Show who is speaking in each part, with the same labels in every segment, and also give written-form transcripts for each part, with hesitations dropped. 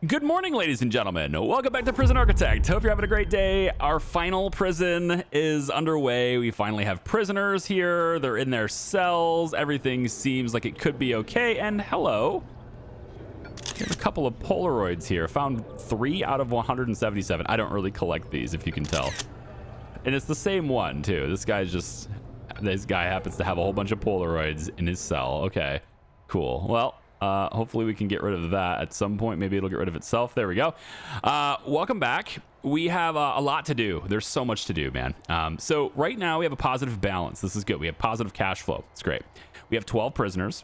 Speaker 1: Good morning, ladies and gentlemen. Welcome back to Prison Architect. Hope you're having a great day. Our final prison is underway. We finally have prisoners here. They're in their cells. Everything seems like it could be okay. And hello. There's a couple of Polaroids here. Found 3 out of 177. I don't really collect these, if you can tell. And it's the same one, too. This guy happens to have a whole bunch of Polaroids in his cell. Okay, cool. Well, hopefully we can get rid of that at some point. Maybe it'll get rid of itself. There we go. Welcome back. We have a lot to do. There's so much to do, man. So right now we have a positive balance. This is good. We have positive cash flow. It's great. We have 12 prisoners,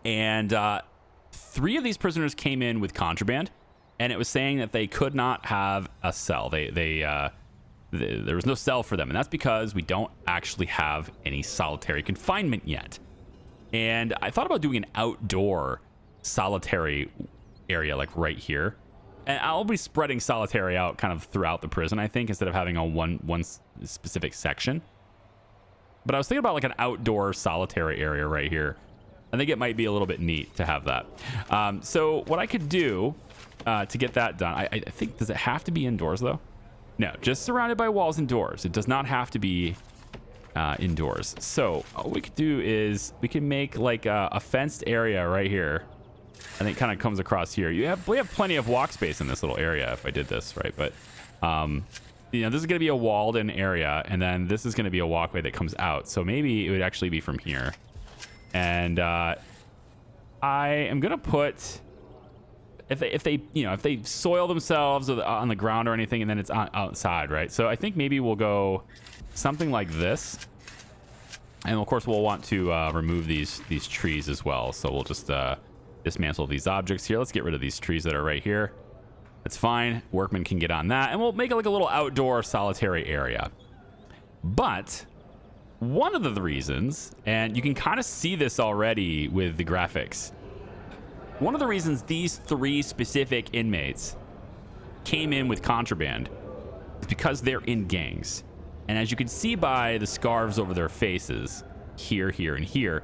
Speaker 1: and 3 of these prisoners came in with contraband, and it was saying that they could not have a cell. There was no cell for them, and that's because we don't actually have any solitary confinement yet. And I thought about doing an outdoor solitary area like right here. And I'll be spreading solitary out kind of throughout the prison, I think, instead of having a one specific section. But I was thinking about like an outdoor solitary area right here. I think it might be a little bit neat to have that. So what I could do to get that done, I think, does it have to be indoors though? No, just surrounded by walls and doors. It does not have to be indoors. So what we could do is we can make like a fenced area right here. I think kind of comes across here. We have plenty of walk space in this little area if I did this right, but you know, this is going to be a walled in area, and then this is going to be a walkway that comes out. So maybe it would actually be from here. And I am going to put, if they soil themselves on the ground or anything, and then it's outside, right? So I think maybe we'll go something like this, and of course we'll want to remove these trees as well. So we'll just dismantle these objects here. Let's get rid of these trees that are right here. That's fine. Workmen can get on that, and we'll make it like a little outdoor solitary area. But one of the reasons, and you can kind of see this already with the graphics, one of the reasons these 3 specific inmates came in with contraband is because they're in gangs. And as you can see by the scarves over their faces, here, here, and here,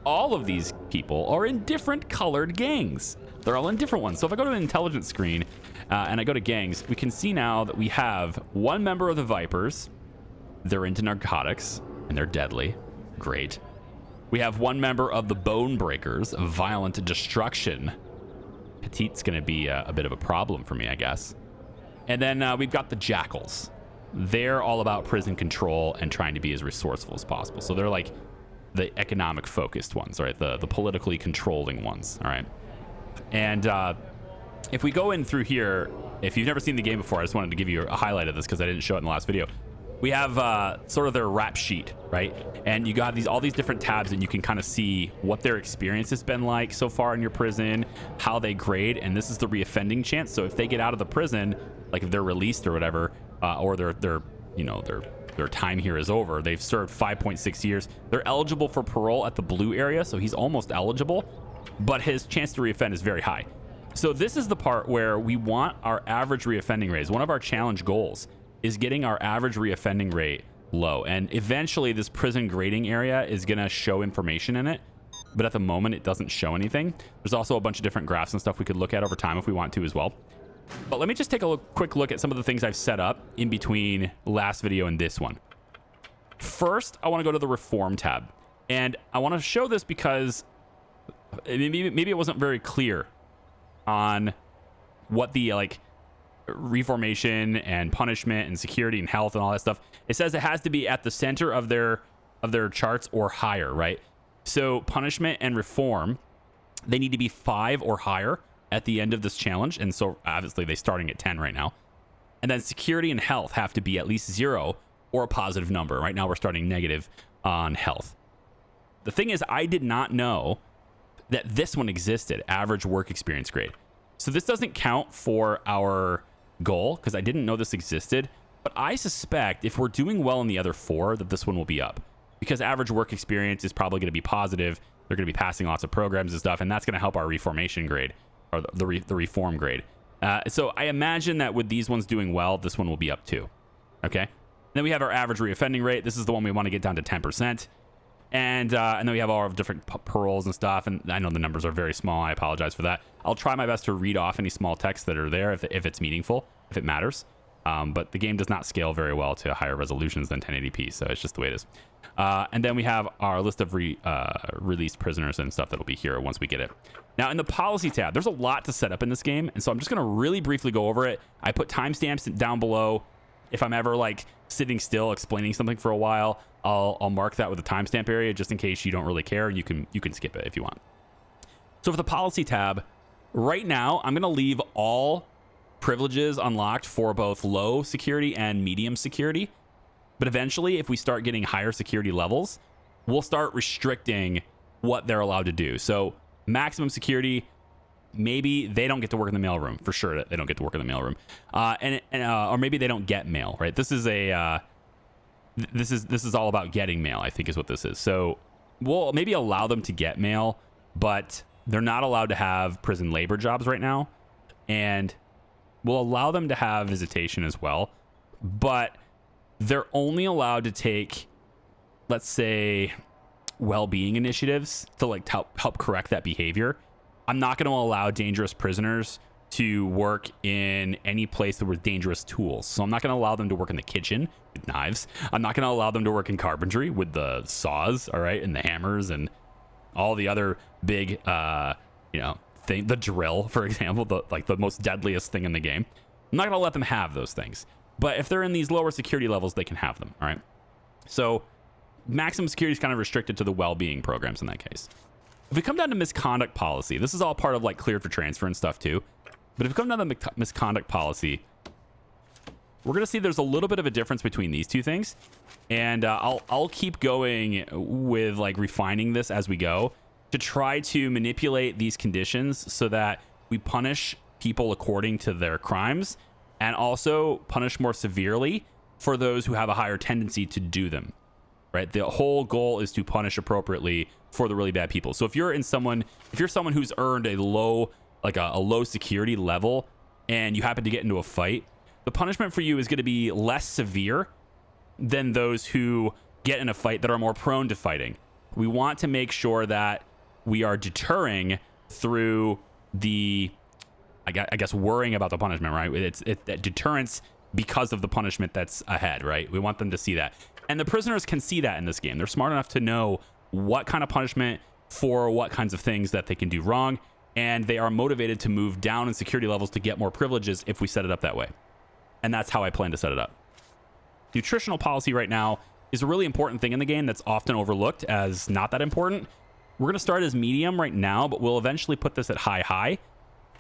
Speaker 1: all of these people are in different colored gangs. They're all in different ones. So if I go to an intelligence screen and I go to gangs, we can see now that we have 1 member of the Vipers. They're into narcotics and they're deadly. Great. We have 1 member of the Bone Breakers, violent destruction. Petite's going to be a bit of a problem for me, I guess. And then we've got the Jackals. They're all about prison control and trying to be as resourceful as possible. So they're like the economic focused ones, right? The politically controlling ones, all right? And if we go in through here, if you've never seen the game before, I just wanted to give you a highlight of this because I didn't show it in the last video. We have sort of their rap sheet, right? And you got all these different tabs, and you can kind of see what their experience has been like so far in your prison, how they grade, and this is the reoffending chance. So if they get out of the prison, like if they're released or whatever, or their time here is over, they've served 5.6 years. They're eligible for parole at the blue area, so he's almost eligible, but his chance to reoffend is very high. So this is the part where we want our average reoffending rate. One of our challenge goals is getting our average reoffending rate low. And eventually this prison grading area is gonna show information in it, but at the moment it doesn't show anything. There's also a bunch of different graphs and stuff we could look at over time if we want to as well. But let me just take a quick look at some of the things I've set up in between last video and this one. First, I wanna go to the reform tab. And I wanna show this because maybe it wasn't very clear on what the reformation and punishment and security and health and all that stuff. It says it has to be at the center of their charts or higher, right? So punishment and reform, they need to be 5 or higher at the end of this challenge, and so obviously they're starting at 10 right now. And then security and health have to be at least 0 or a positive number. Right now we're starting negative on health. The thing is, I did not know that this one existed, average work experience grade. So this doesn't count for our goal because I didn't know this existed, but I suspect if we're doing well in the other 4 that this one will be up, because average work experience is probably going to be positive. They're going to be passing lots of programs and stuff, and that's going to help our reformation grade, or the reform grade. So I imagine that with these ones doing well, this one will be up too. Okay. Then we have our average reoffending rate. This is the one we want to get down to 10%. And then we have all of different paroles and stuff. And I know the numbers are very small. I apologize for that. I'll try my best to read off any small text that are there if it's meaningful, if it matters. But the game does not scale very well to higher resolutions than 1080p. So it's just the way it is. And then we have our list of released prisoners and stuff that'll be here once we get it. Now, in the policy tab, there's a lot to set up in this game. And so I'm just going to really briefly go over it. I put timestamps down below. If I'm ever like sitting still explaining something for a while, I'll mark that with a timestamp area just in case you don't really care. You can skip it if you want. So for the policy tab, right now, I'm going to leave all privileges unlocked for both low security and medium security. But eventually, if we start getting higher security levels, we'll start restricting what they're allowed to do. So maximum security, maybe they don't get to work in the mailroom. For sure, they don't get to work in the mailroom, or maybe they don't get mail. Right? This is this is all about getting mail, I think, is what this is. So we'll maybe allow them to get mail, but they're not allowed to have prison labor jobs right now, and we'll allow them to have visitation as well, but they're only allowed to take, let's say, well-being initiatives to like help correct that behavior. I'm not going to allow dangerous prisoners to work in any place with dangerous tools. So I'm not going to allow them to work in the kitchen with knives. I'm not going to allow them to work in carpentry with the saws, all right, and the hammers and all the other big, thing. The drill, for example, the most deadliest thing in the game. I'm not going to let them have those things. But if they're in these lower security levels, they can have them, all right? So maximum security is kind of restricted to the well-being programs in that case. If we come down to misconduct policy, this is all part of like cleared for transfer and stuff too. But if we come down to misconduct policy, we're going to see there's a little bit of a difference between these two things. And I'll keep going with like refining this as we go to try to manipulate these conditions so that we punish people according to their crimes and also punish more severely for those who have a higher tendency to do them, right? The whole goal is to punish appropriately for the really bad people. So if you're someone who's earned a low security level and you happen to get into a fight, the punishment for you is going to be less severe than those who get in a fight that are more prone to fighting. We want to make sure that we are deterring through the, I guess, worrying about the punishment, right? It's that deterrence because of the punishment that's ahead, right? We want them to see that. And the prisoners can see that in this game. They're smart enough to know what kind of punishment for what kinds of things that they can do wrong. And they are motivated to move down in security levels to get more privileges if we set it up that way. And that's how I plan to set it up. Nutritional policy right now is a really important thing in the game that's often overlooked as not that important. We're going to start as medium right now, but we'll eventually put this at high.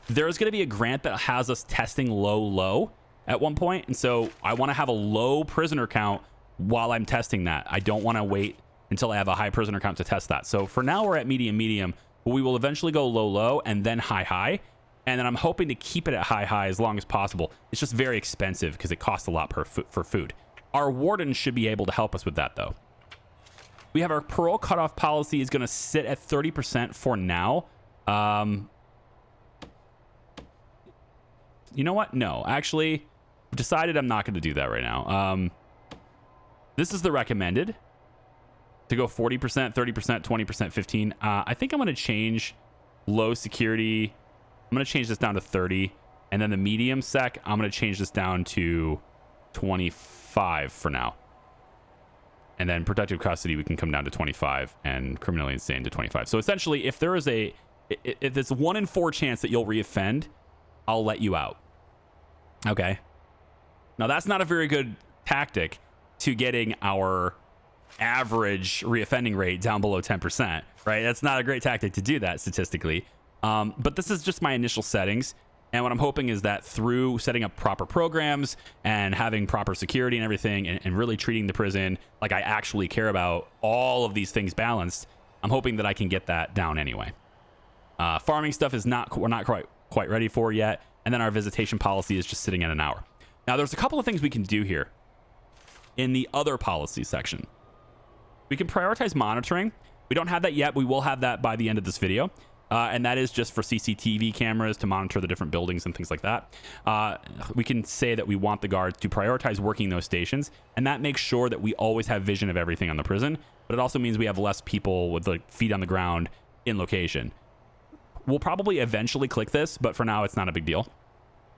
Speaker 1: There's going to be a grant that has us testing low at one point. And so I want to have a low prisoner count while I'm testing that. I don't want to wait until I have a high prisoner count to test that. So for now, we're at medium, but we will eventually go low and then high. And then I'm hoping to keep it at high as long as possible. It's just very expensive because it costs a lot for food. Our warden should be able to help us with that, though. We have our parole cutoff policy is going to sit at 30% for now. You know what? No, actually, I've decided I'm not going to do that right now. This is the recommended to go 40%, 30%, 20%, 15%. I think I'm going to change low security. I'm going to change this down to 30. And then the medium sec, I'm going to change this down to 25 for now. And then protective custody, we can come down to 25 and criminally insane to 25. So essentially, if there's a 1 in 4 chance that you'll reoffend, I'll let you out. Okay. Now that's not a very good tactic to getting our average reoffending rate down below 10%, right? That's not a great tactic to do that statistically. But this is just my initial settings. And what I'm hoping is that through setting up proper programs and having proper security and everything and really treating the prison like I actually care about all of these things balanced, I'm hoping that I can get that down anyway. Farming stuff we're not quite ready for yet. And then our visitation policy is just sitting at an hour. Now, there's a couple of things we can do here in the other policy section. We can prioritize monitoring. We don't have that yet. We will have that by the end of this video. and that is just for CCTV cameras to monitor the different buildings and things like that. We can say that we want the guards to prioritize working those stations, and that makes sure that we always have vision of everything on the prison, but it also means we have less people with like feet on the ground in location. We'll probably eventually click this, but for now it's not a big deal.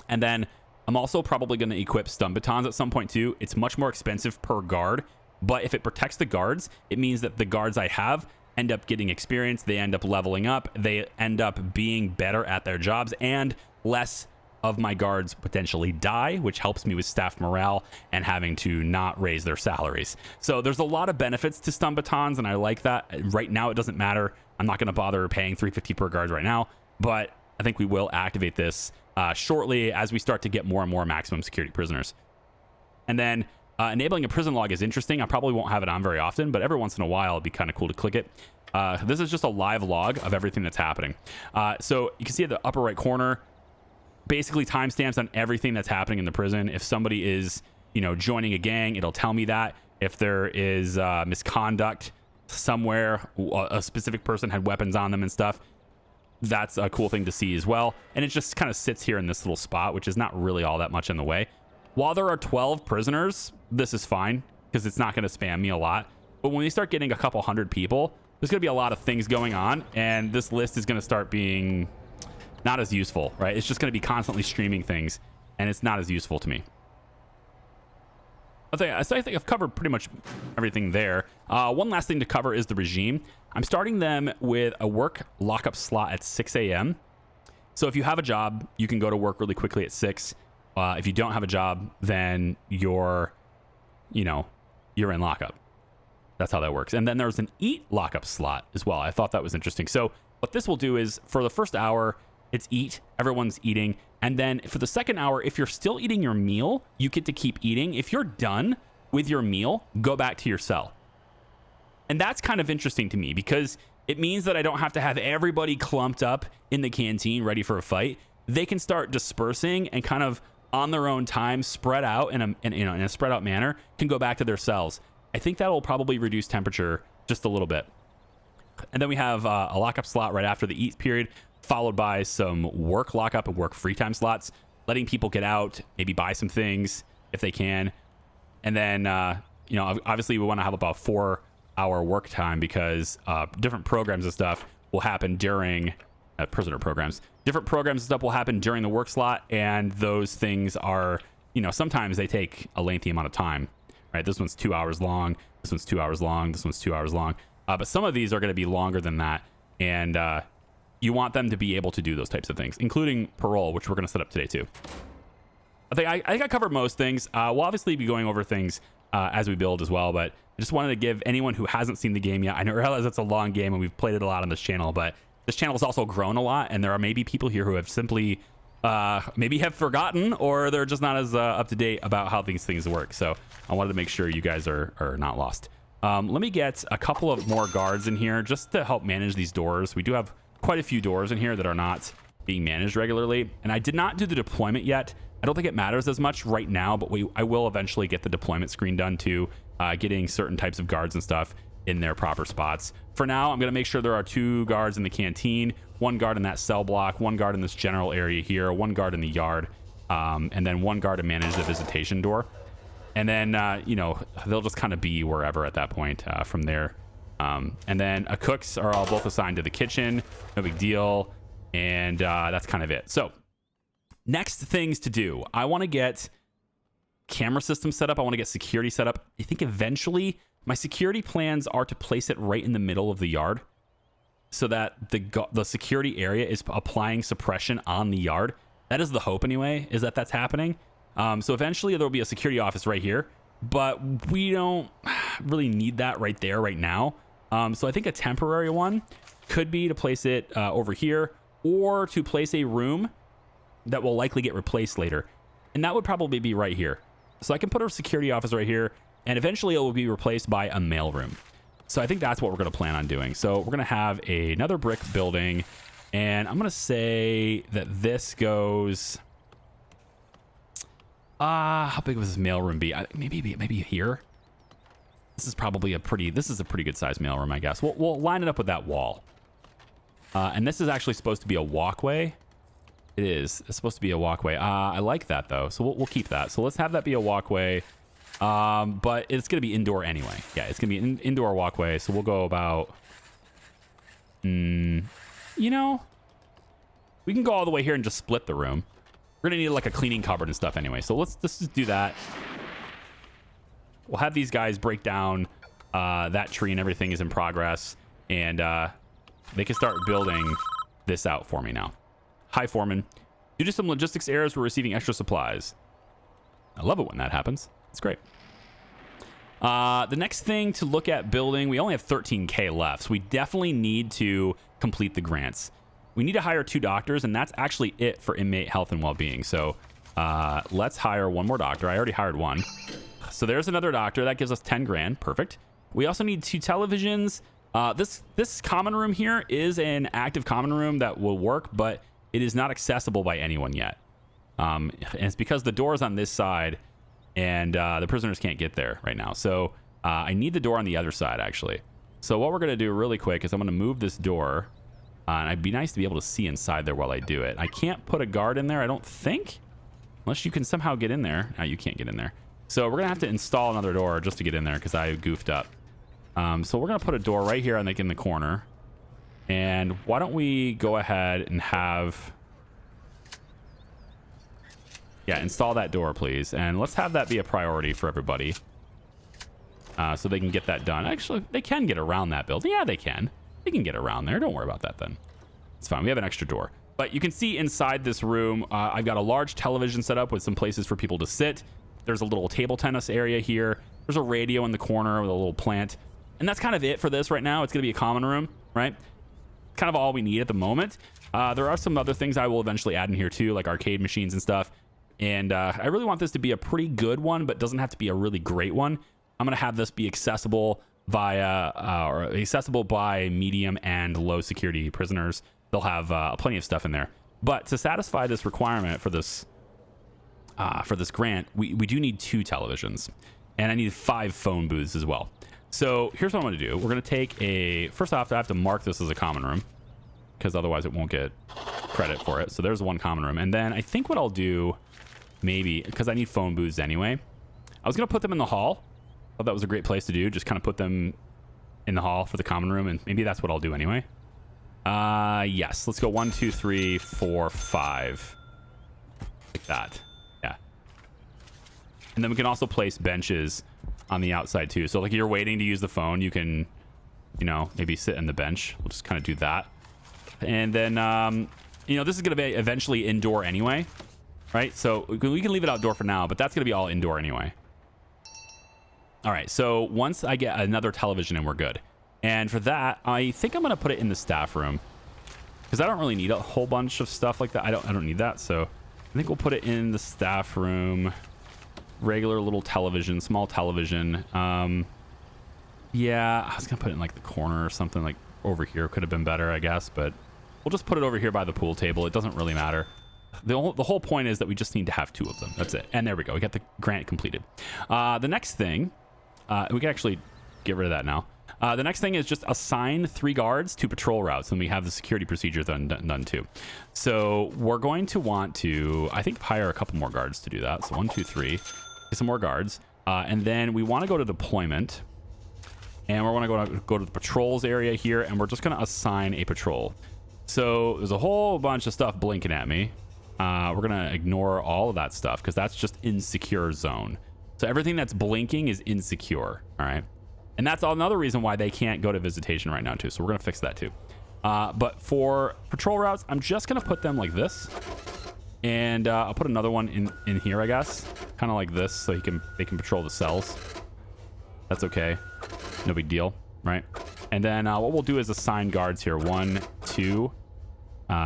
Speaker 1: And then I'm also probably going to equip stun batons at some point too. It's much more expensive per guard, but if it protects the guards, it means that the guards I have end up getting experience, they end up leveling up, they end up being better at their jobs, and less of my guards potentially die, which helps me with staff morale and having to not raise their salaries. So there's a lot of benefits to stun batons, and I like that. Right now it doesn't matter. I'm not going to bother paying $350 per guard right now, but I think we will activate this shortly as we start to get more and more maximum security prisoners. And then enabling a prison log is interesting. I probably won't have it on very often, but every once in a while it'd be kind of cool to click it. This is just a live log of everything that's happening. So you can see at the upper right corner, basically timestamps on everything that's happening in the prison. If somebody is, joining a gang, it'll tell me that. If there is misconduct somewhere, a specific person had weapons on them and stuff, that's a cool thing to see as well. And it just kind of sits here in this little spot, which is not really all that much in the way. While there are 12 prisoners, this is fine because it's not going to spam me a lot. But when we start getting a couple hundred people, there's going to be a lot of things going on, and this list is going to start being not as useful, right? It's just going to be constantly streaming things, and it's not as useful to me. I think I've covered pretty much everything there. One last thing to cover is the regime. I'm starting them with a work lockup slot at 6 a.m. So if you have a job, you can go to work really quickly at 6. If you don't have a job, then you're in lockup. That's how that works. And then there's an eat lockup slot as well. I thought that was interesting. So what this will do is for the first hour, it's eat. Everyone's eating. And then for the second hour, if you're still eating your meal, you get to keep eating. If you're done with your meal, go back to your cell. And that's kind of interesting to me because it means that I don't have to have everybody clumped up in the canteen ready for a fight. They can start dispersing and kind of on their own time, spread out in a spread out manner, can go back to their cells. I think that will probably reduce temperature just a little bit. And then we have a lockup slot right after the eat period, followed by some work lockup and work free time slots, letting people get out, maybe buy some things if they can. And then, obviously we want to have about 4-hour work time because different programs and stuff will happen during prisoner programs. Different programs and stuff will happen during the work slot, and those things are, sometimes they take a lengthy amount of time, right? This one's 2 hours long. This one's 2 hours long. This one's 2 hours long. But some of these are going to be longer than that. And you want them to be able to do those types of things, including parole, which we're going to set up today too. I think I covered most things. We'll obviously be going over things as we build as well, but I just wanted to give anyone who hasn't seen the game yet, I realize it's a long game and we've played it a lot on this channel, but this channel has also grown a lot, and there are maybe people here who have simply maybe have forgotten, or they're just not as up to date about how these things work. So I wanted to make sure you guys are not lost. Let me get a couple of more guards in here just to help manage these doors. We do have quite a few doors in here that are not being managed regularly, and I did not do the deployment yet. I don't think it matters as much right now, but I will eventually get the deployment screen done too, getting certain types of guards and stuff in their proper spots. For now, I'm going to make sure there are 2 guards in the canteen, 1 guard in that cell block, 1 guard in this general area here, 1 guard in the yard, and then 1 guard to manage the visitation door. And then, they'll just kind of be wherever at that point from there. And then cooks are all both assigned to the kitchen. No big deal. And that's kind of it. So next things to do. I want to get camera system set up. I want to get security set up. I think eventually my security plans are to place it right in the middle of the yard so that the security area is applying suppression on the yard. That is the hope anyway, is that that's happening. So eventually there will be a security office right here, but we don't really need that right there right now. So I think a temporary one could be to place it over here, or to place a room that will likely get replaced later. And that would probably be right here. So I can put a security office right here, and eventually it will be replaced by a mailroom. So I think that's what we're going to plan on doing. So we're going to have another brick building, and I'm going to say that this goes... how big would this mailroom be? Maybe here? This is probably a pretty good sized mailroom, I guess. We'll line it up with that wall. And this is actually supposed to be a walkway. It is. It's supposed to be a walkway. I like that, though. So we'll keep that. So let's have that be a walkway. But it's going to be indoor anyway. Yeah, it's going to be an indoor walkway. So we'll go about... you know, we can go all the way here and just split the room. We're going to need like a cleaning cupboard and stuff anyway. So let's just do that. We'll have these guys break down that tree and everything is in progress. And they can start building this out for me now. Hi, Foreman. Due to some logistics errors, we're receiving extra supplies. I love it when that happens. It's great. The next thing to look at building, we only have 13K left. So we definitely need to complete the grants. We need to hire 2 doctors, and that's actually it for inmate health and well-being. So let's hire 1 more doctor. I already hired 1. So there's another doctor. That gives us 10 grand. Perfect. We also need 2 televisions. This common room here is an active common room that will work, but it is not accessible by anyone yet. And it's because the door is on this side, and the prisoners can't get there right now. So I need the door on the other side, actually. So what we're going to do really quick is I'm going to move this door. And it'd be nice to be able to see inside there while I do it. I can't put a guard in there, I don't think. Unless you can somehow get in there. No, you can't get in there. So we're going to have to install another door just to get in there because I goofed up. So we're going to put a door right here in the corner. And why don't we go ahead and have... Yeah, install that door, please. And let's have that be a priority for everybody. So they can get that done. Actually, they can get around that building. Yeah, they can. They can get around there. Don't worry about that then. It's fine. We have an extra door. But you can see inside this room, I've got a large television set up with some places for people to sit. There's a little table tennis area here. There's a radio in the corner with a little plant. And that's kind of it for this right now. It's going to be a common room, right? Kind of all we need at the moment. There are some other things I will eventually add in here too, like arcade machines and stuff. And I really want this to be a pretty good one, but doesn't have to be a really great one. I'm going to have this be accessible via or accessible by medium and low security prisoners. They'll have plenty of stuff in there. But to satisfy this requirement for this grant, we do need 2 televisions, and I need 5 phone booths as well. So here's what I'm going to do. We're going to take a... First off, I have to mark this as a common room because otherwise it won't get credit for it. So there's 1 common room. And then I think what I'll do, maybe, because I need phone booths anyway, I was going to put them in the hall. I thought that was a great place to do. Just kind of put them in the hall for the common room, and maybe that's what I'll do anyway. Yes, let's go 1, 2, 3, 4, 5. Like that. Yeah. And then we can also place benches on the outside too. So like you're waiting to use the phone, you can, you know, maybe sit in the bench. We'll just kind of do that. And then, you know, this is going to be eventually indoor anyway, right? So we can leave it outdoor for now, but that's going to be all indoor anyway. All right, so once I get another television in, we're good. And for that, I think I'm going to put it in the staff room because I don't really need a whole bunch of stuff like that. I don't need that. So I think we'll put it in the staff room. Regular little television, small television. Yeah, I was going to put it in like the corner or something, like over here. Could have been better, I guess, but we'll just put it over here by the pool table. It doesn't really matter. The whole point is that we just need to have 2 of them. That's it. And there we go. We got the grant completed. The next thing... we can actually get rid of that now. The next thing is just assign 3 guards to patrol routes, and we have the security procedures done too. So we're going to want to, I think, hire a couple more guards to do that. So 1, 2, 3, get some more guards, and then we want to go to deployment, and we want to go to the patrols area here, and we're just going to assign a patrol. So there's a whole bunch of stuff blinking at me. We're going to ignore all of that stuff because that's just insecure zone. So everything that's blinking is insecure, all right? And that's another reason why they can't go to visitation right now, too. So we're going to fix that, too. But for patrol routes, I'm just going to put them like this. And I'll put another one in here, I guess. Kind of like this, so they can patrol the cells. That's okay. No big deal, right? And then what we'll do is assign guards here. 1, 2,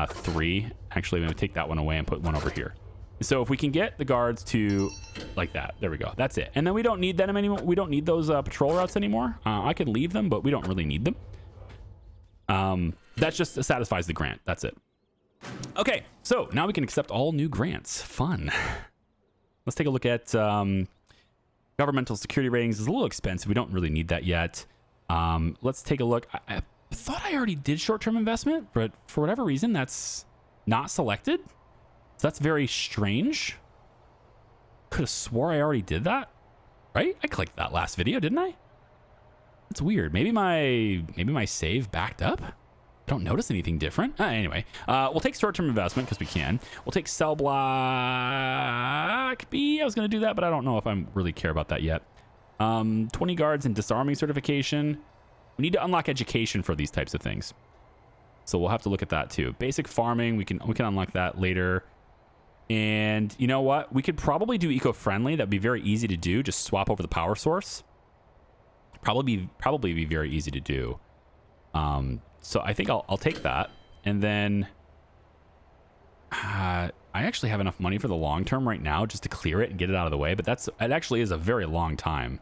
Speaker 1: 3. Actually, I'm going to take that one away and put one over here. So if we can get the guards to like that, there we go. That's it. And then we don't need them anymore. We don't need those patrol routes anymore. I can leave them, but we don't really need them. That just satisfies the grant. That's it. Okay, so now we can accept all new grants. Fun. Let's take a look at governmental security ratings. It's a little expensive. We don't really need that yet. Let's take a look. thought I already did short-term investment, but for whatever reason, that's not selected. So that's very strange. Could have swore I already did that, right? I clicked that last video, didn't I? That's weird. Maybe my save backed up. I don't notice anything different. Anyway, we'll take short-term investment because we can. We'll take cell block B. I was going to do that, but I don't know if I really care about that yet. 20 guards and disarming certification. We need to unlock education for these types of things. So we'll have to look at that too. Basic farming, we can unlock that later. And you know what? We could probably do eco-friendly. That'd be very easy to do. Just swap over the power source. Probably be very easy to do. So I think I'll take that. And then I actually have enough money for the long term right now just to clear it and get it out of the way. But it actually is a very long time.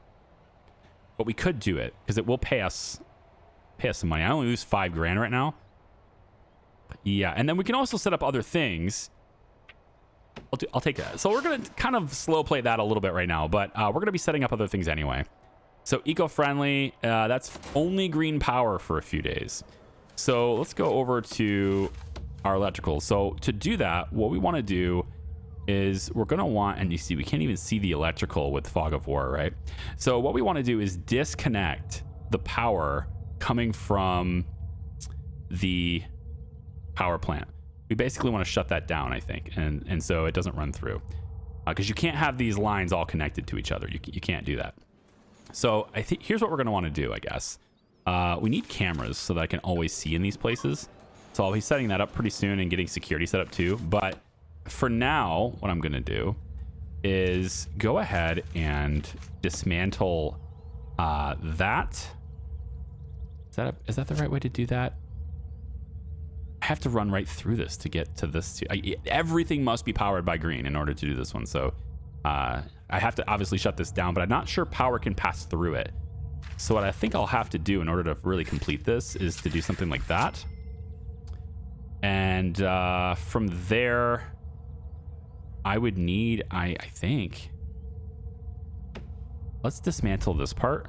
Speaker 1: But we could do it because it will pay us some money. I only lose $5,000 right now. Yeah, and then we can also set up other things. I'll take that. So we're going to kind of slow play that a little bit right now, but we're going to be setting up other things anyway. So eco-friendly, that's only green power for a few days. So let's go over to our electrical. So to do that, what we want to do is we're going to want, and you see, we can't even see the electrical with Fog of War, right? So what we want to do is disconnect the power coming from the power plant. We basically want to shut that down, I think, and so it doesn't run through, because you can't have these lines all connected to each other. You can't do that. So I think here's what we're going to want to do, I guess. We need cameras so that I can always see in these places. So I'll be setting that up pretty soon and getting security set up too. But for now, what I'm going to do is go ahead and dismantle that. Is that the right way to do that? I have to run right through this to get to this. Everything must be powered by green in order to do this one. So I have to obviously shut this down, but I'm not sure power can pass through it. So what I think I'll have to do in order to really complete this is to do something like that. And from there, I would need, I think, let's dismantle this part.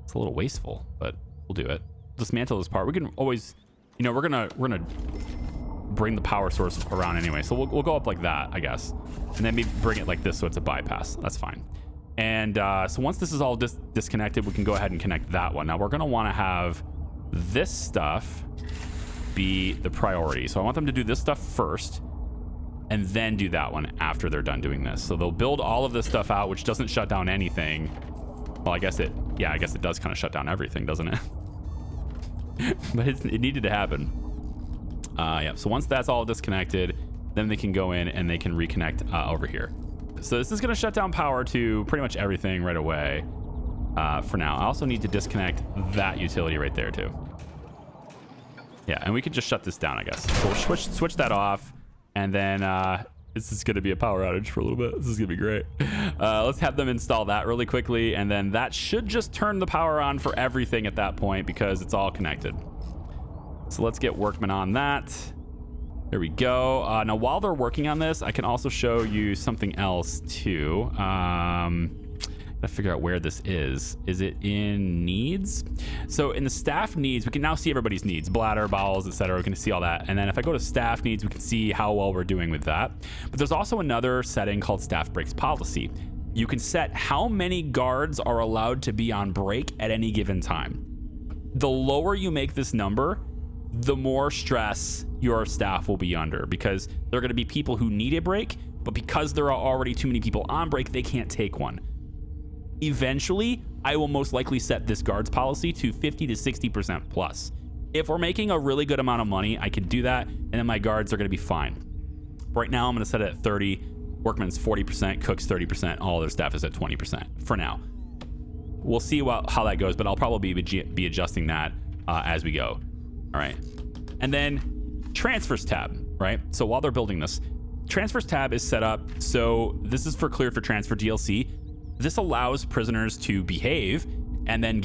Speaker 1: It's a little wasteful, but we'll do it. Dismantle this part. We can always, you know, we're gonna bring the power source around anyway. So we'll go up like that, I guess. And then maybe bring it like this so it's a bypass. That's fine. And so once this is all disconnected, we can go ahead and connect that one. Now we're gonna wanna have this stuff be the priority. So I want them to do this stuff first and then do that one after they're done doing this. So they'll build all of this stuff out, which doesn't shut down anything. Well, I guess it does kind of shut down everything, doesn't it? But it needed to happen. Yeah, so once that's all disconnected, then they can go in and they can reconnect over here. So this is going to shut down power to pretty much everything right away for now. I also need to disconnect that utility right there too. Yeah, and we could just shut this down, I guess. So we'll switch that off, and then this is going to be a power outage for a little bit. This is going to be great. Let's have them install that really quickly, and then that should just turn the power on for everything at that point because it's all connected. So let's get workmen on that. There we go. Now, while they're working on this, I can also show you something else too. Gotta figure out where this is. Is it in needs? So in the staff needs, we can now see everybody's needs, bladder, bowels, etc. We can see all that. And then if I go to staff needs, we can see how well we're doing with that. But there's also another setting called staff breaks policy. You can set how many guards are allowed to be on break at any given time. The lower you make this number, the more stress your staff will be under, because there are going to be people who need a break, but because there are already too many people on break, they can't take one. Eventually, I will most likely set this guards policy to 50 to 60% plus. If we're making a really good amount of money, I can do that, and then my guards are going to be fine. Right now, I'm going to set it at 30, workmen's 40%, cooks 30%, all their staff is at 20% for now. We'll see how that goes, but I'll probably be adjusting that as we go. All right. And then transfers tab, right? So while they're building this, transfers tab is set up. So this is for clear for transfer DLC. This allows prisoners to behave and then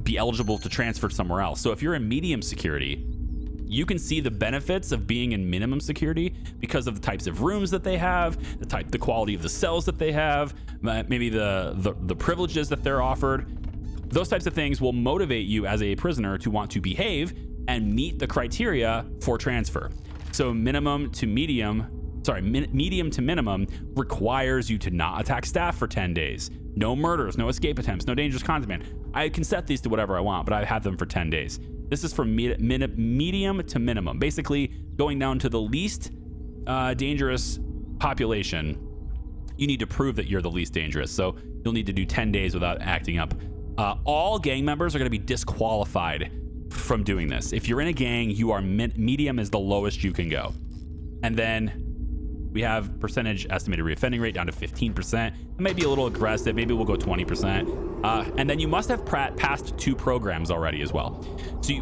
Speaker 1: be eligible to transfer somewhere else. So if you're in medium security, you can see the benefits of being in minimum security because of the types of rooms that they have, the quality of the cells that they have, maybe the privileges that they're offered. Those types of things will motivate you as a prisoner to want to behave and meet the criteria for transfer. So medium to minimum requires you to not attack staff for 10 days. No murders, no escape attempts, no dangerous contraband. I can set these to whatever I want, but I have them for 10 days. This is from medium to minimum, basically going down to the least dangerous population. You need to prove that you're the least dangerous. So you'll need to do 10 days without acting up. All gang members are going to be disqualified from doing this. If you're in a gang, you are medium is the lowest you can go. And then we have percentage estimated reoffending rate down to 15%. It may be a little aggressive. Maybe we'll go 20%. And then you must have passed 2 programs already as well. So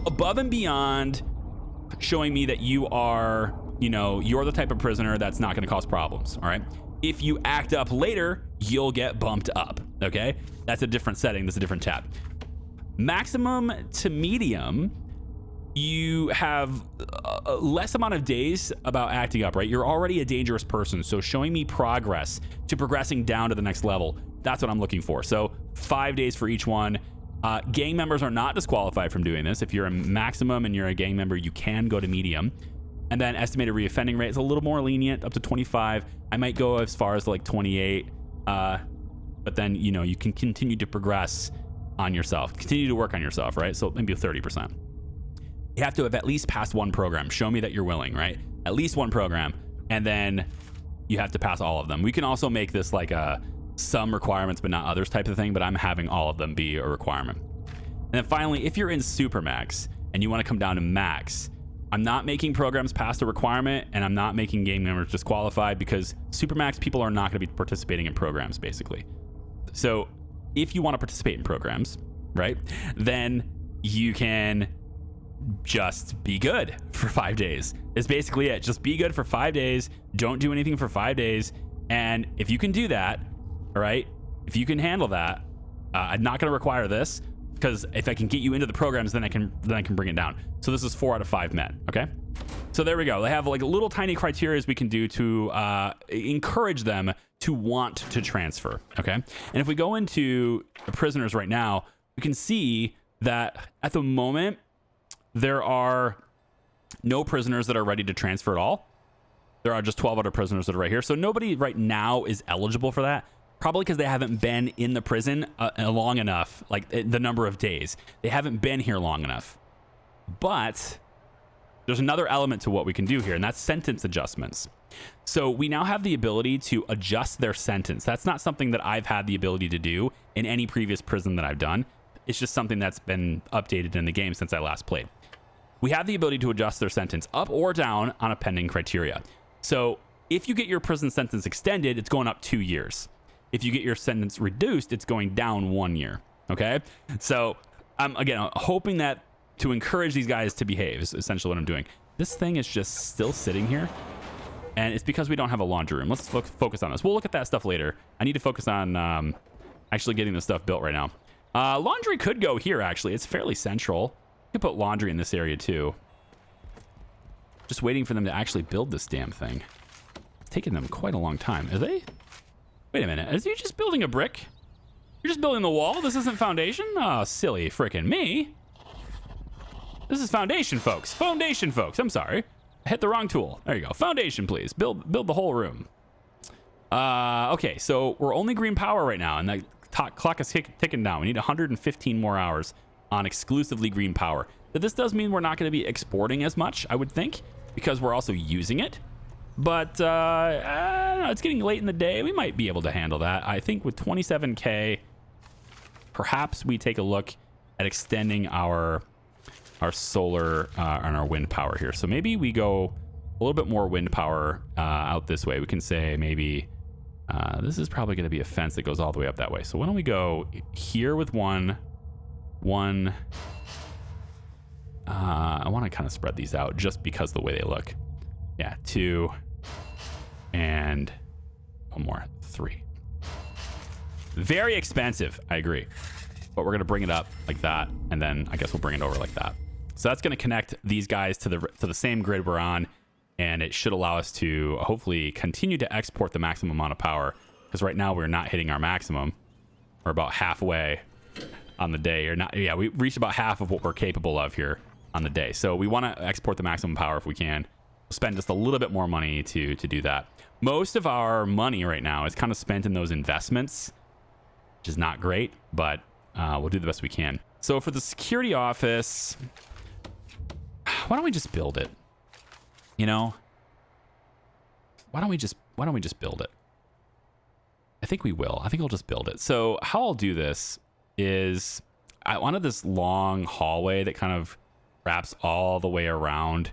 Speaker 1: above and beyond showing me that you are, you're the type of prisoner that's not going to cause problems. All right. If you act up later, you'll get bumped up. Okay. That's a different setting. That's a different tab. Maximum to medium, you have a less amount of days about acting up, right? You're already a dangerous person. So showing me progress to progressing down to the next level, that's what I'm looking for. So 5 days for each one. Gang members are not disqualified from doing this. If you're a maximum and you're a gang member, you can go to medium. And then estimated reoffending rate is a little more lenient, up to 25. I might go as far as like 28. But then, you can continue to progress on yourself, continue to work on yourself, right? So maybe 30%. You have to have at least passed 1 program. Show me that you're willing, right? At least 1 program. And then you have to pass all of them. We can also make this like some requirements, but not others type of thing, but I'm having all of them be a requirement. And then finally, if you're in Supermax and you want to come down to max, I'm not making programs pass the requirement, and I'm not making gang members disqualified because Supermax people are not going to be participating in programs, basically. So if you want to participate in programs, right, then you can just be good for 5 days. It's basically it. Just be good for 5 days. Don't do anything for 5 days. And if you can do that, all right, if you can handle that, I'm not going to require this, because if I can get you into the programs, then I can bring it down. So this is 4 out of 5 met. Okay. So there we go. They have like little tiny criteria we can do to encourage them to want to transfer. Okay. And if we go into the prisoners right now, we can see that at the moment, there are no prisoners that are ready to transfer at all. There are just 12 other prisoners that are right here. So nobody right now is eligible for that. Probably because they haven't been in the prison long enough, like the number of days. They haven't been here long enough. But there's another element to what we can do here, and that's sentence adjustments. So we now have the ability to adjust their sentence. That's not something that I've had the ability to do in any previous prison that I've done. It's just something that's been updated in the game since I last played. We have the ability to adjust their sentence up or down on a pending criteria. So if you get your prison sentence extended, it's going up 2 years. If you get your sentence reduced, it's going down 1 year. Okay. So I'm hoping that to encourage these guys to behave is essentially what I'm doing. This thing is just still sitting here, and it's because we don't have a laundry room. Let's focus on this. We'll look at that stuff later. I need to focus on actually getting this stuff built right now. Laundry could go here, actually. It's fairly central. You could put laundry in this area too. Just waiting for them to actually build this damn thing. It's taking them quite a long time. Are they? Wait a minute. Is he just building a brick? You're just building the wall? This isn't foundation? Oh, silly frickin' me. This is foundation, folks. Foundation, folks. I'm sorry. I hit the wrong tool. There you go. Foundation, please. Build the whole room. Okay, so we're only green power right now, and that clock is ticking down. We need 115 more hours on exclusively green power. But this does mean we're not going to be exporting as much, I would think, because we're also using it. But I don't know, it's getting late in the day. We might be able to handle that. I think with 27K, perhaps we take a look at extending our solar and our wind power here. So maybe we go a little bit more wind power out this way. We can say maybe this is probably going to be a fence that goes all the way up that way. So why don't we go here with one. I want to kind of spread these out just because of the way they look. Yeah, 2 and one more, 3. Very expensive, I agree. But we're going to bring it up like that, and then I guess we'll bring it over like that. So that's going to connect these guys to the same grid we're on, and it should allow us to hopefully continue to export the maximum amount of power, because right now we're not hitting our maximum. We're about halfway. on the day, or not. Yeah, we reached about half of what we're capable of here on the day. So we want to export the maximum power if we can. Spend just a little bit more money to do that. Most of our money right now is kind of spent in those investments, which is not great, but we'll do the best we can. So for the security office, why don't we just build it? You know, why don't we just build it? I think we will. I think I'll just build it. So how I'll do this is I wanted this long hallway that kind of wraps all the way around,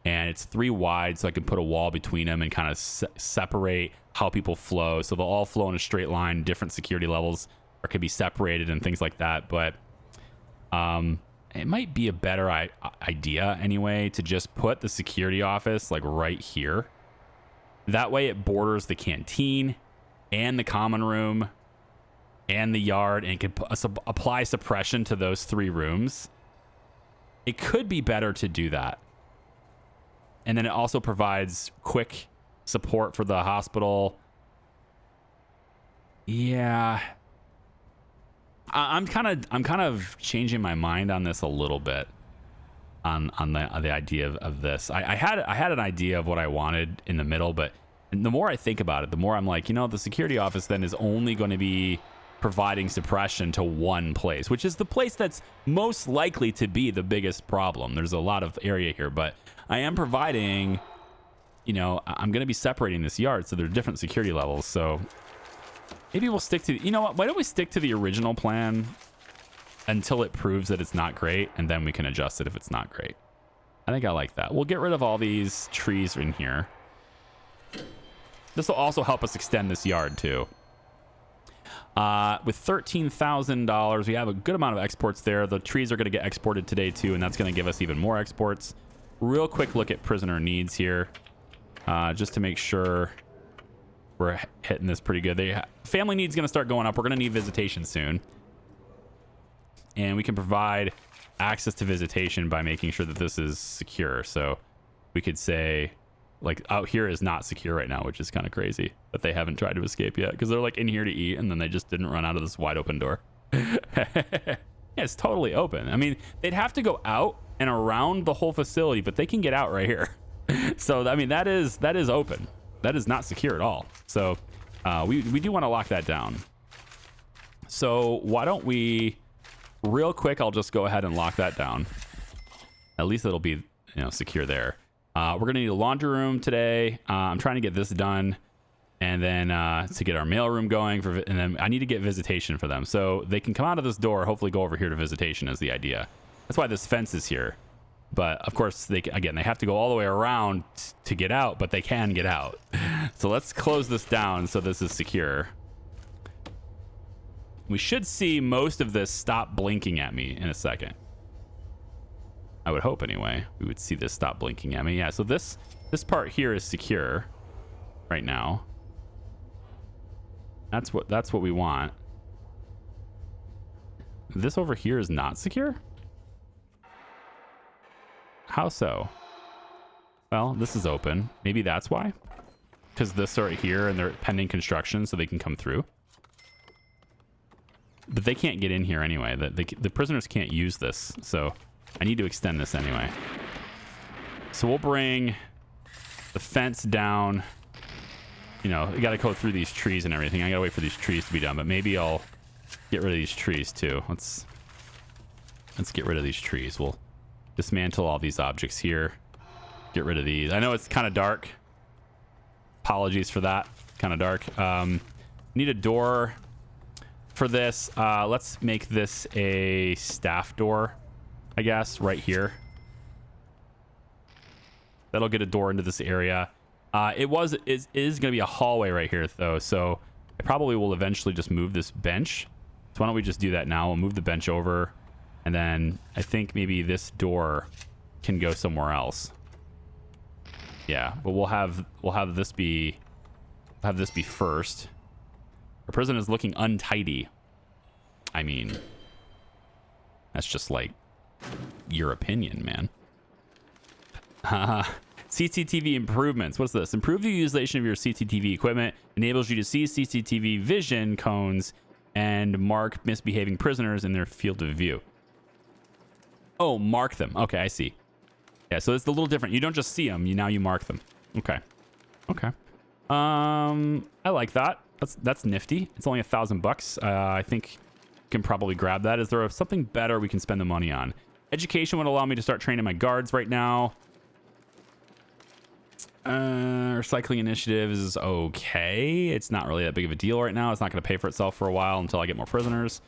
Speaker 1: and it's 3 wide, so I can put a wall between them and kind of separate how people flow. So they'll all flow in a straight line, different security levels, or could be separated and things like that. But it might be a better idea anyway to just put the security office like right here. That way it borders the canteen and the common room and the yard, and can apply suppression to those 3 rooms. It could be better to do that. And then it also provides quick support for the hospital. Yeah. I'm kind of changing my mind on this a little bit on the idea of this. I had an idea of what I wanted in the middle, but the more I think about it, the more I'm like, you know, the security office then is only going to be providing suppression to one place, which is the place that's most likely to be the biggest problem. There's a lot of area here, but I am providing, you know, I'm going to be separating this yard, so there are different security levels. So maybe we'll stick to, you know what, why don't we stick to the original plan until it proves that it's not great, and then we can adjust it if it's not great. I think I like that. We'll get rid of all these trees in here. This will also help us extend this yard too. With $13,000, we have a good amount of exports there. The trees are going to get exported today too, and that's going to give us even more exports. Real quick look at prisoner needs here, just to make sure we're hitting this pretty good. Family needs going to start going up. We're going to need visitation soon, and we can provide access to visitation by making sure that this is secure. So we could say, like, out here is not secure right now, which is kind of crazy that they haven't tried to escape yet, because they're like in here to eat, and then they just didn't run out of this wide open door. Yeah, it's totally open. I mean, they'd have to go out and around the whole facility, but they can get out right here. So I mean, that is open. That is not secure at all. So we do want to lock that down. So why don't we, real quick, I'll just go ahead and lock that down. At least it'll be, you know, secure there. We're going to need a laundry room today. I'm trying to get this done, and then to get our mail room going, and then I need to get visitation for them. So they can come out of this door, hopefully go over here to visitation is the idea. That's why this fence is here. But of course, they have to go all the way around to get out, but they can get out. So let's close this down so this is secure. We should see most of this stop blinking at me in a second. I would hope anyway. We would see this stop blinking at me. Yeah, so this part here is secure right now. That's what we want. This over here is not secure? How so? Well, this is open. Maybe that's why. Because this right here, and they're pending construction, so they can come through. But they can't get in here anyway. The prisoners can't use this, so I need to extend this anyway. So we'll bring the fence down. You know, you got to go through these trees and everything. I got to wait for these trees to be done, but maybe I'll get rid of these trees too. Let's get rid of these trees. We'll dismantle all these objects here. Get rid of these. I know it's kind of dark. Apologies for that. Kind of dark. Need a door for this. Let's make this a staff door, I guess, right here. That'll get a door into this area. It is going to be a hallway right here, though, so I probably will eventually just move this bench. So why don't we just do that now? We'll move the bench over, and then I think maybe this door can go somewhere else. Yeah, but we'll have this be first. Our prison is looking untidy. I mean, that's just like your opinion, man. CCTV improvements. What's this? Improve the utilization of your CCTV equipment. Enables you to see CCTV vision cones and mark misbehaving prisoners in their field of view. Oh, mark them. Okay, I see. Yeah, so it's a little different. You don't just see them. Now you mark them. Okay. Okay. I like that. That's nifty. It's only $1,000. I think you can probably grab that. Is there something better we can spend the money on? Education would allow me to start training my guards right now. Recycling initiative is okay. It's not really that big of a deal right now. It's not going to pay for itself for a while until I get more prisoners.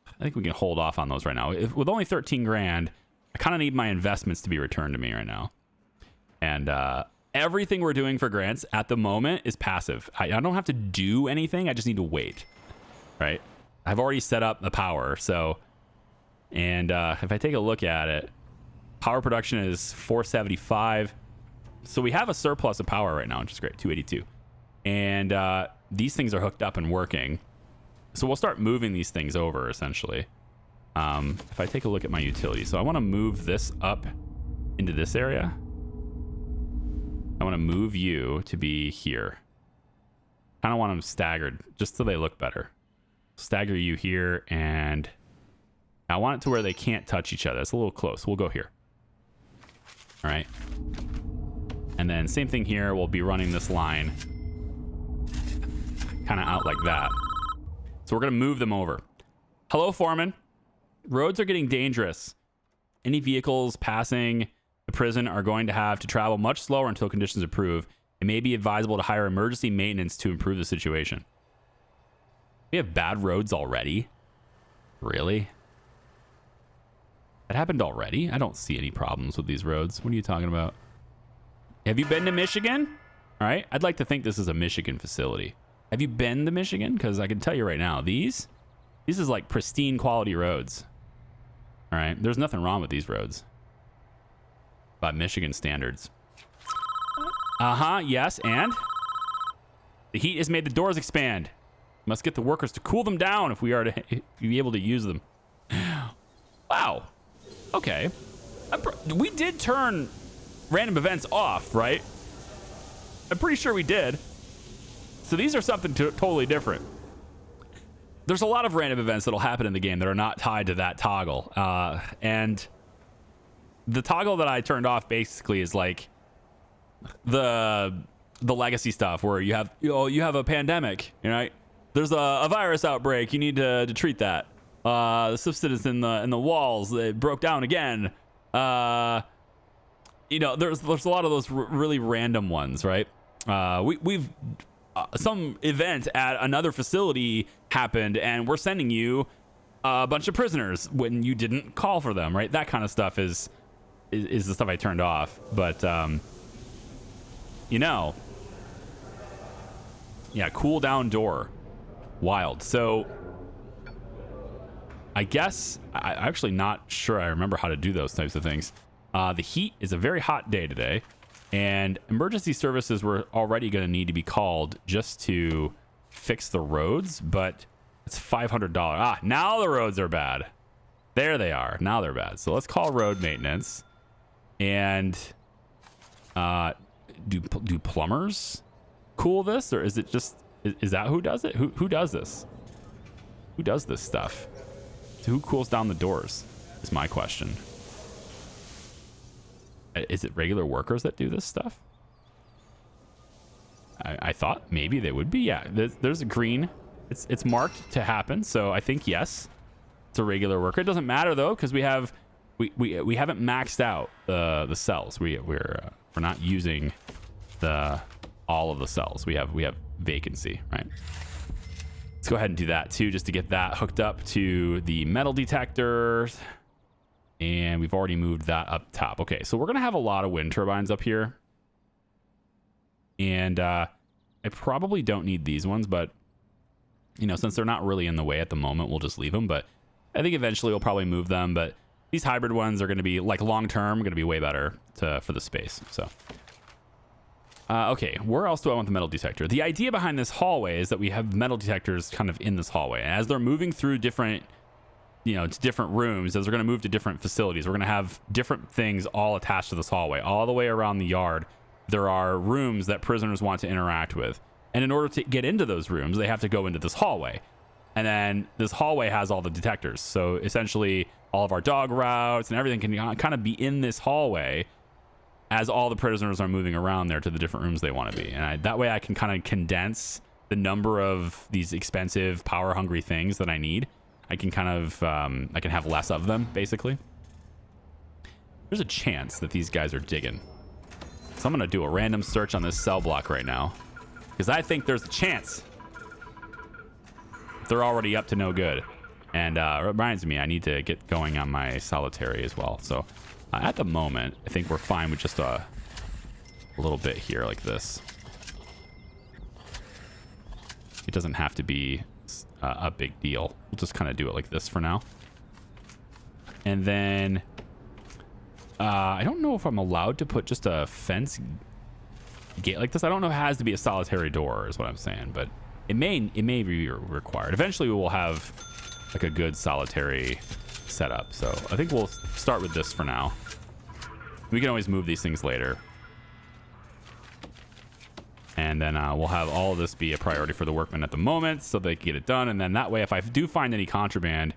Speaker 1: I think we can hold off on those right now. With only 13 grand, I kind of need my investments to be returned to me right now. And everything we're doing for grants at the moment is passive. I don't have to do anything. I just need to wait, right? I've already set up the power. So, and if I take a look at it, power production is 475. So we have a surplus of power right now, which is great, 282. And these things are hooked up and working. So we'll start moving these things over, essentially. If I take a look at my utility. So I want to move this up into this area. I want to move you to be here. Kind of want them staggered, just so they look better. Stagger you here, and I want it to where they can't touch each other. It's a little close. We'll go here. All right. And then same thing here. We'll be running this line kind of out like that. So we're going to move them over. Hello, Foreman. Roads are getting dangerous. Any vehicles passing the prison are going to have to travel much slower until conditions improve. It may be advisable to hire emergency maintenance to improve the situation. We have bad roads already? Really? That happened already? I don't see any problems with these roads. What are you talking about? Have you been to Michigan? All right. I'd like to think this is a Michigan facility. Have you been to Michigan? Because I can tell you right now, these is like pristine quality roads. All right. There's nothing wrong with these roads by Michigan standards. Yes. And the heat has made the doors expand. Must get the workers to cool them down if we are to be able to use them. Wow. Okay. We did turn random events off, right? I'm pretty sure we did. So these are something totally different. There's a lot of random events that'll happen in the game that are not tied to that toggle. And the toggle that I turned off basically is like the legacy stuff where you have a pandemic, right? There's a virus outbreak. You need to treat that. The substance in the walls, it broke down again. There's a lot of those really random ones, right? We've some event at another facility happened, and we're sending you a bunch of prisoners when you didn't call for them, right? That kind of stuff is the stuff I turned off. But yeah, cool down door, wild. So I guess I'm actually not sure I remember how to do those types of things. The heat is a very hot day today, and emergency services were already going to need to be called just to fix the roads, but it's $500. Now the roads are bad. There they are. Now they're bad. So let's call road maintenance. And do plumbers cool this, or is it just is that who does it? Who does this? Who does this stuff? So who cools down the doors is my question. Is it regular workers that do this stuff? I thought maybe they would be. Yeah, there's a green. It's marked to happen, so I think yes, it's a regular worker. It doesn't matter though, because we haven't maxed out the cells. We're not using all of the cells. We have vacancy, right? Let's go ahead and do that too, just to get that hooked up to the metal detectors. And we've already moved that up top. Okay, so we're gonna have a lot of wind turbines up here. And I probably don't need these ones, but since they're not really in the way at the moment, we'll just leave them. But I think eventually we'll probably move them. But these hybrid ones are going to be, like, long term, going to be way better for the space. So, okay, where else do I want the metal detector? The idea behind this hallway is that we have metal detectors kind of in this hallway. And as they're moving through different, to different rooms, as they're going to move to different facilities, we're going to have different things all attached to this hallway. All the way around the yard, there are rooms that prisoners want to interact with. And in order to get into those rooms, they have to go into this hallway. And then this hallway has all the detectors. So essentially all of our dog routes and everything can kind of be in this hallway as all the prisoners are moving around there to the different rooms they want to be. And that way I can kind of condense the number of these expensive, power-hungry things that I need. I can kind of, I can have less of them, basically. There's a chance that these guys are digging. So I'm going to do a random search on this cell block right now, because I think there's a chance they're already up to no good. And it reminds me, I need to get going on my solitary as well. So at the moment, I think we're fine with just a little bit here like this. It doesn't have to be a big deal. We'll just kind of do it like this for now. And then I don't know if I'm allowed to put just a fence gate like this. I don't know if it has to be a solitary door is what I'm saying, but it may be required. Eventually we will have like a good solitary setup. So I think we'll start with this for now. We can always move these things later. And then we'll have all of this be a priority for the workmen at the moment so they can get it done. And then that way, if I do find any contraband,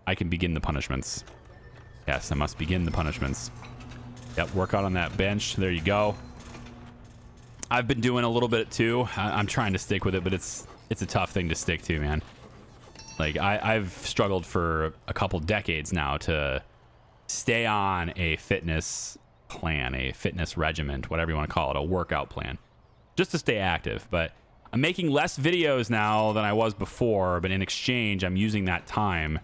Speaker 1: I can begin the punishments. Yes, I must begin the punishments. Yep, work out on that bench. There you go. I've been doing a little bit too. I'm trying to stick with it, but it's a tough thing to stick to, man. Like I've struggled for a couple decades now to stay on a fitness plan, a fitness regiment, whatever you want to call it, a workout plan, just to stay active. But I'm making less videos now than I was before, but in exchange, I'm using that time.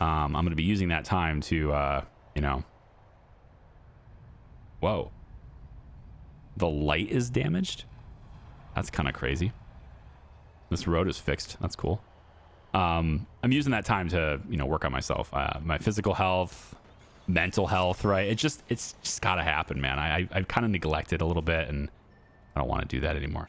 Speaker 1: I'm going to be using that time to, you know, whoa, the light is damaged. That's kind of crazy. This road is fixed. That's cool. I'm using that time to, you know, work on myself, my physical health, mental health, right? It's just gotta happen, man. I've kind of neglected a little bit, and I don't want to do that anymore.